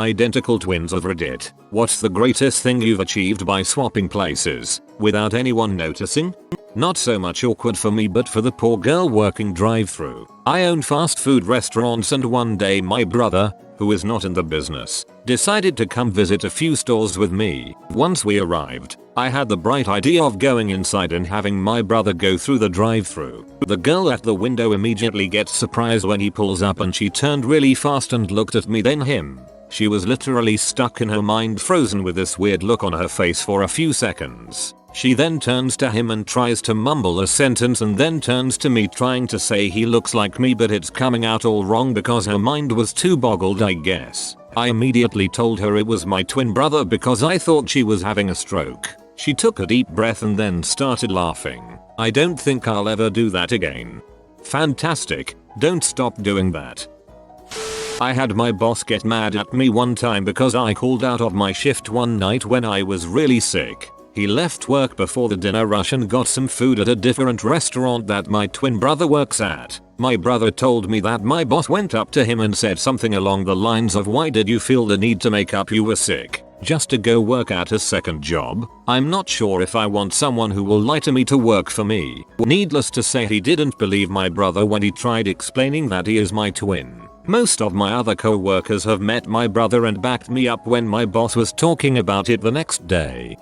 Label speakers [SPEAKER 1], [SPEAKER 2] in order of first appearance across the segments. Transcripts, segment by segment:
[SPEAKER 1] Identical twins of Reddit. What's the greatest thing you've achieved by swapping places without anyone noticing? Not so much awkward for me, but for the poor girl working drive-thru. I own fast food restaurants, and one day my brother, who is not in the business, decided to come visit a few stores with me. Once we arrived, I had the bright idea of going inside and having my brother go through the drive-thru. The girl at the window immediately gets surprised when he pulls up, and she turned really fast and looked at me, then him. She was literally stuck in her mind, frozen with this weird look on her face for a few seconds. She then turns to him and tries to mumble a sentence, and then turns to me trying to say he looks like me, but it's coming out all wrong because her mind was too boggled, I guess. I immediately told her it was my twin brother because I thought she was having a stroke. She took a deep breath and then started laughing. I don't think I'll ever do that again. Fantastic, don't stop doing that. I had my boss get mad at me one time because I called out of my shift one night when I was really sick. He left work before the dinner rush and got some food at a different restaurant that my twin brother works at. My brother told me that my boss went up to him and said something along the lines of, "Why did you feel the need to make up you were sick just to go work at a second job?" I'm not sure if I want someone who will lie to me to work for me. Needless to say, he didn't believe my brother when he tried explaining that he is my twin. Most of my other co-workers have met my brother and backed me up when my boss was talking about it the next day.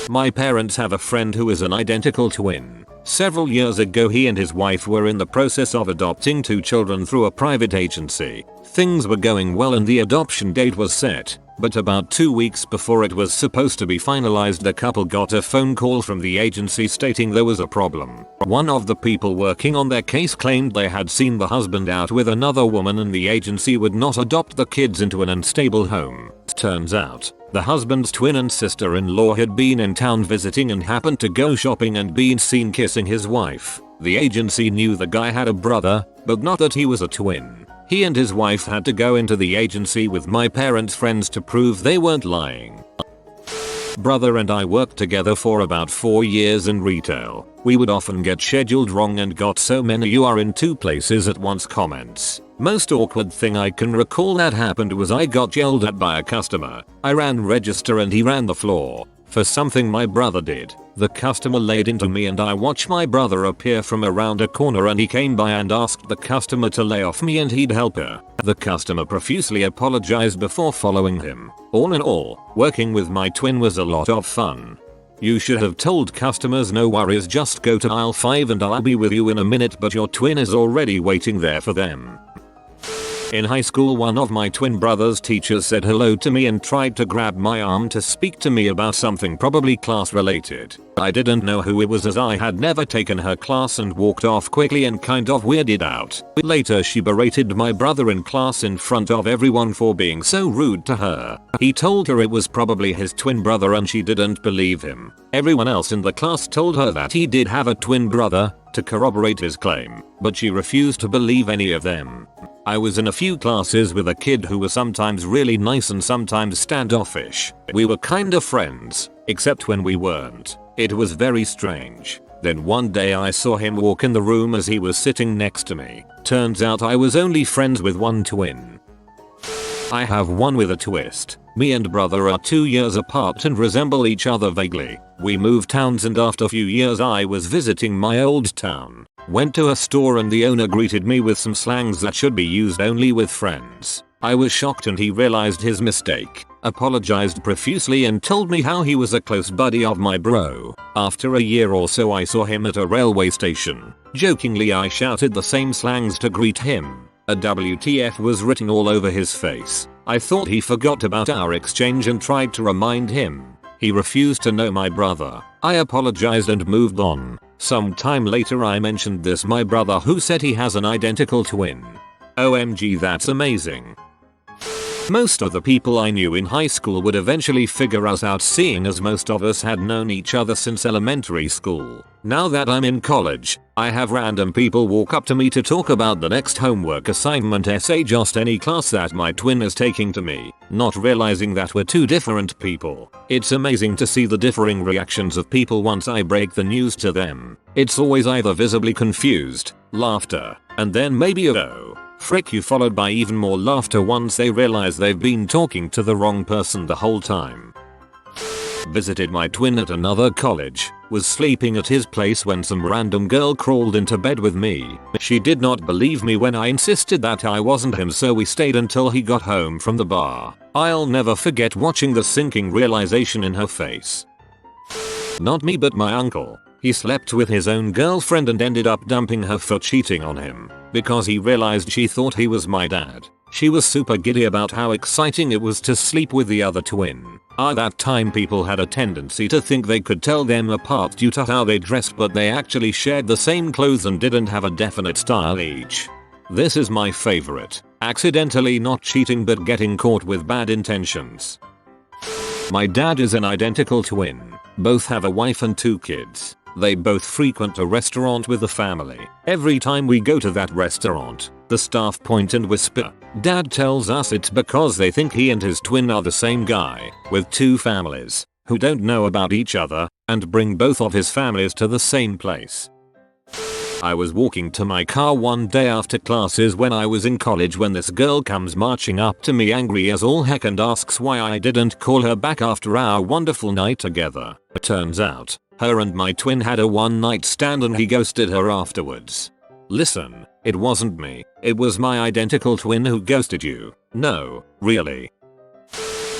[SPEAKER 1] My parents have a friend who is an identical twin. Several years ago, he and his wife were in the process of adopting 2 children through a private agency. Things were going well and the adoption date was set, but about 2 weeks before it was supposed to be finalized, the couple got a phone call from the agency stating there was a problem. One of the people working on their case claimed they had seen the husband out with another woman and the agency would not adopt the kids into an unstable home. Turns out, the husband's twin and sister-in-law had been in town visiting and happened to go shopping and been seen kissing his wife. The agency knew the guy had a brother, but not that he was a twin. He and his wife had to go into the agency with my parents' friends to prove they weren't lying. Brother and I worked together for about 4 years in retail. We would often get scheduled wrong and got so many "you are in 2 places at once" comments. Most awkward thing I can recall that happened was I got yelled at by a customer. I ran register and he ran the floor for something my brother did. The customer laid into me and I watched my brother appear from around a corner, and he came by and asked the customer to lay off me and he'd help her. The customer profusely apologized before following him. All in all, working with my twin was a lot of fun. You should have told customers, "No worries, just go to aisle 5 and I'll be with you in a minute," but your twin is already waiting there for them. In high school, one of my twin brother's teachers said hello to me and tried to grab my arm to speak to me about something probably class related. I didn't know who it was as I had never taken her class and walked off quickly and kind of weirded out. Later she berated my brother in class in front of everyone for being so rude to her. He told her it was probably his twin brother and she didn't believe him. Everyone else in the class told her that he did have a twin brother to corroborate his claim, but she refused to believe any of them. I was in a few classes with a kid who was sometimes really nice and sometimes standoffish. We were kind of friends, except when we weren't. It was very strange. Then one day I saw him walk in the room as he was sitting next to me. Turns out I was only friends with one twin. I have one with a twist. Me and brother are 2 years apart and resemble each other vaguely. We moved towns and after a few years I was visiting my old town. Went to a store and the owner greeted me with some slangs that should be used only with friends. I was shocked and he realized his mistake, apologized profusely and told me how he was a close buddy of my bro. After a year or so I saw him at a railway station. Jokingly I shouted the same slangs to greet him. A WTF was written all over his face. I thought he forgot about our exchange and tried to remind him. He refused to know my brother. I apologized and moved on. Some time later I mentioned this my brother, who said he has an identical twin. OMG, that's amazing. Most of the people I knew in high school would eventually figure us out, seeing as most of us had known each other since elementary school. Now that I'm in college, I have random people walk up to me to talk about the next homework assignment, essay, just any class that my twin is taking to me, not realizing that we're 2 different people. It's amazing to see the differing reactions of people once I break the news to them. It's always either visibly confused, laughter, and then maybe a "oh, Frick you, followed by even more laughter once they realize they've been talking to the wrong person the whole time. Visited my twin at another college, was sleeping at his place when some random girl crawled into bed with me. She did not believe me when I insisted that I wasn't him, so we stayed until he got home from the bar. I'll never forget watching the sinking realization in her face. Not me but my uncle. He slept with his own girlfriend and ended up dumping her for cheating on him because he realized she thought he was my dad. She was super giddy about how exciting it was to sleep with the other twin. At that time people had a tendency to think they could tell them apart due to how they dressed, but they actually shared the same clothes and didn't have a definite style each. This is my favorite. Accidentally not cheating but getting caught with bad intentions. My dad is an identical twin. Both have a wife and 2 kids. They both frequent a restaurant with the family. Every time we go to that restaurant, the staff point and whisper. Dad tells us it's because they think he and his twin are the same guy, with 2 families, who don't know about each other, and bring both of his families to the same place. I was walking to my car one day after classes when I was in college when this girl comes marching up to me angry as all heck and asks why I didn't call her back after our wonderful night together. It turns out, her and my twin had a one-night stand and he ghosted her afterwards. Listen, it wasn't me. It was my identical twin who ghosted you. No, really.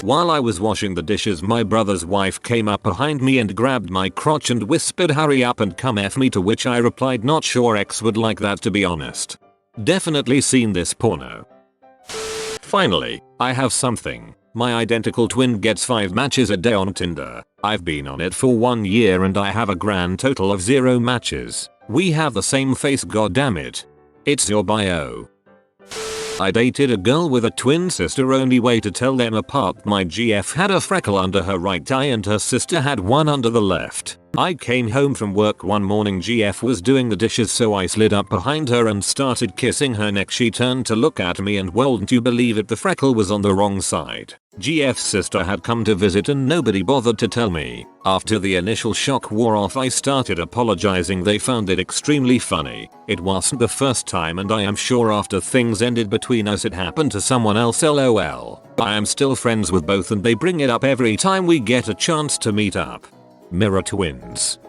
[SPEAKER 1] While I was washing the dishes, my brother's wife came up behind me and grabbed my crotch and whispered hurry up and come F me, to which I replied not sure X would like that, to be honest. Definitely seen this porno. Finally, I have something. My identical twin gets 5 matches a day on Tinder. I've been on it for 1 year and I have a grand total of 0 matches. We have the same face, goddammit. It's your bio. I dated a girl with a twin sister. Only way to tell them apart, my GF had a freckle under her right eye and her sister had one under the left. I came home from work one morning, GF was doing the dishes, so I slid up behind her and started kissing her neck. She turned to look at me and wouldn't you believe it, the freckle was on the wrong side. GF's sister had come to visit and nobody bothered to tell me. After the initial shock wore off, I started apologizing. They found it extremely funny. It wasn't the first time and I am sure after things ended between us it happened to someone else, lol. I am still friends with both and they bring it up every time we get a chance to meet up. Mirror twins.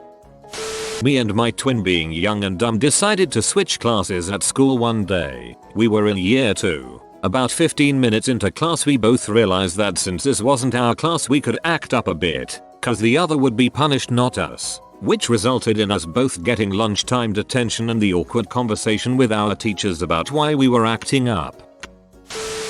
[SPEAKER 1] Me and my twin, being young and dumb, decided to switch classes at school one day. We were in year 2. About 15 minutes into class we both realized that since this wasn't our class we could act up a bit, cause the other would be punished, not us. Which resulted in us both getting lunchtime detention and the awkward conversation with our teachers about why we were acting up.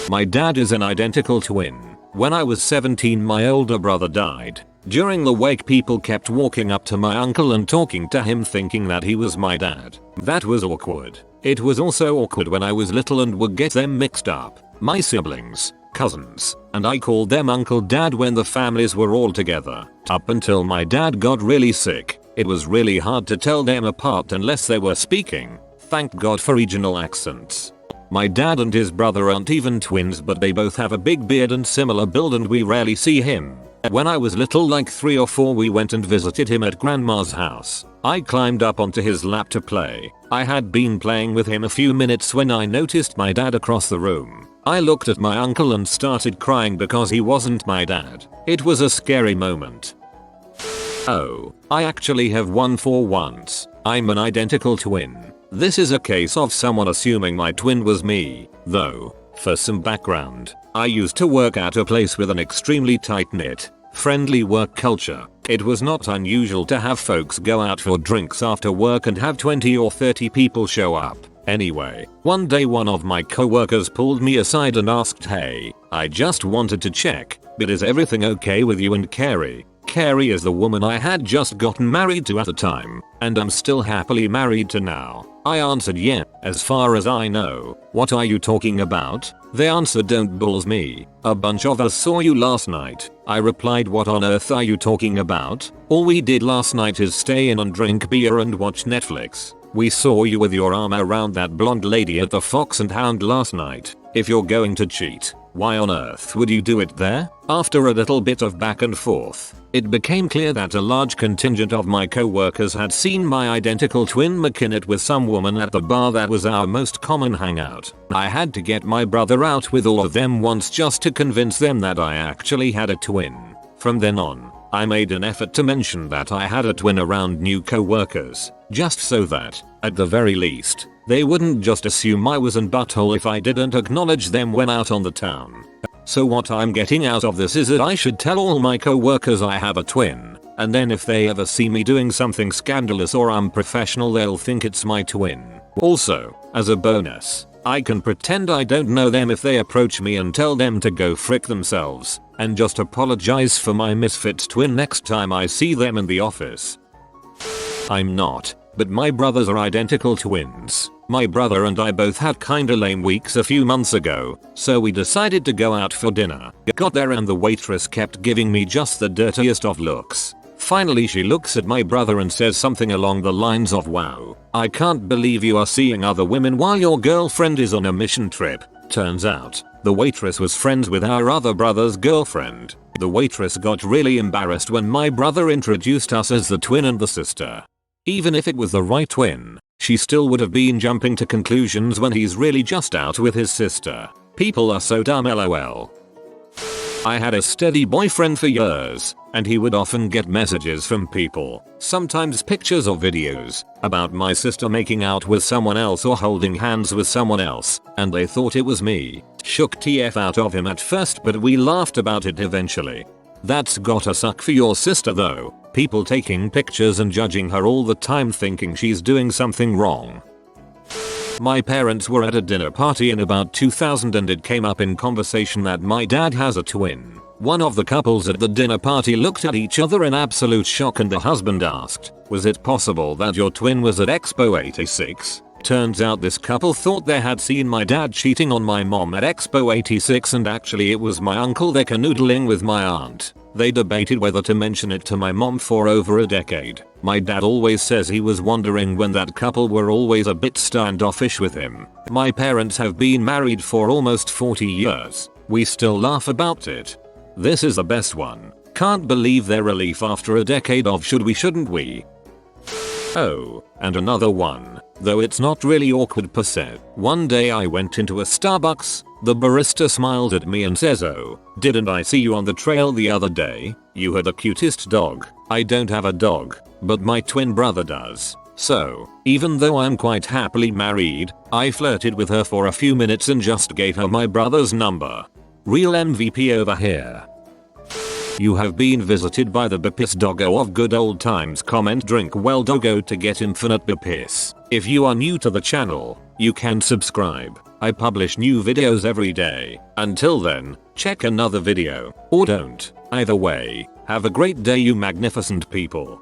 [SPEAKER 1] My dad is an identical twin. When I was 17 my older brother died. During the wake people kept walking up to my uncle and talking to him thinking that he was my dad. That was awkward. It was also awkward when I was little and would get them mixed up. My siblings, cousins, and I called them Uncle Dad when the families were all together. Up until my dad got really sick, it was really hard to tell them apart unless they were speaking. Thank God for regional accents. My dad and his brother aren't even twins, but they both have a big beard and similar build and we rarely see him. When I was little, like 3 or 4, we went and visited him at grandma's house. I climbed up onto his lap to play. I had been playing with him a few minutes when I noticed my dad across the room. I looked at my uncle and started crying because he wasn't my dad. It was a scary moment. Oh, I actually have one for once. I'm an identical twin. This is a case of someone assuming my twin was me, though. For some background, I used to work at a place with an extremely tight-knit, friendly work culture. It was not unusual to have folks go out for drinks after work and have 20 or 30 people show up. Anyway, one day one of my coworkers pulled me aside and asked, "Hey, I just wanted to check, but is everything okay with you and Carrie?" Carrie is the woman I had just gotten married to at the time, and I'm still happily married to now. I answered, "Yeah, as far as I know." "What are you talking about?" They answered, "Don't bulls me. A bunch of us saw you last night." I replied, "What on earth are you talking about? All we did last night is stay in and drink beer and watch Netflix. We saw you with your arm around that blonde lady at the Fox and Hound last night. If you're going to cheat, Why on earth would you do it there? After a little bit of back and forth, it became clear that a large contingent of my co-workers had seen my identical twin McKinnon with some woman at the bar that was our most common hangout. I had to get my brother out with all of them once just to convince them that I actually had a twin. From then on, I made an effort to mention that I had a twin around new co-workers, just so that, at the very least, they wouldn't just assume I was in butthole if I didn't acknowledge them when out on the town. So what I'm getting out of this is that I should tell all my co-workers I have a twin, and then if they ever see me doing something scandalous or unprofessional they'll think it's my twin. Also, as a bonus, I can pretend I don't know them if they approach me and tell them to go frick themselves, and just apologize for my misfit twin next time I see them in the office. I'm not, but my brothers are identical twins. My brother and I both had kinda lame weeks a few months ago, so we decided to go out for dinner. Got there and the waitress kept giving me just the dirtiest of looks. Finally she looks at my brother and says something along the lines of, "Wow, I can't believe you are seeing other women while your girlfriend is on a mission trip." Turns out, the waitress was friends with our other brother's girlfriend. The waitress got really embarrassed when my brother introduced us as the twin and the sister. Even if it was the right twin, she still would have been jumping to conclusions when he's really just out with his sister. People are so dumb, lol. I had a steady boyfriend for years, and he would often get messages from people, sometimes pictures or videos, about my sister making out with someone else or holding hands with someone else, and they thought it was me. Shook TF out of him at first, but we laughed about it eventually. That's gotta suck for your sister though, people taking pictures and judging her all the time thinking she's doing something wrong. My parents were at a dinner party in about 2000 and it came up in conversation that my dad has a twin. One of the couples at the dinner party looked at each other in absolute shock and the husband asked, "Was it possible that your twin was at Expo 86? Turns out this couple thought they had seen my dad cheating on my mom at Expo 86 and actually it was my uncle there canoodling with my aunt. They debated whether to mention it to my mom for over a decade. My dad always says he was wondering when that couple were always a bit standoffish with him. My parents have been married for almost 40 years. We still laugh about it. This is the best one. Can't believe their relief after a decade of should we shouldn't we. Oh, and another one, though it's not really awkward per se. One day I went into a Starbucks, the barista smiled at me and says, "Oh, didn't I see you on the trail the other day? You had the cutest dog." I don't have a dog, but my twin brother does. So, even though I'm quite happily married, I flirted with her for a few minutes and just gave her my brother's number. Real MVP over here. You have been visited by the Bapis doggo of good old times. Comment drink well doggo to get infinite Bapis. If you are new to the channel, you can subscribe. I publish new videos every day. Until then, check another video, or don't. Either way, have a great day you magnificent people.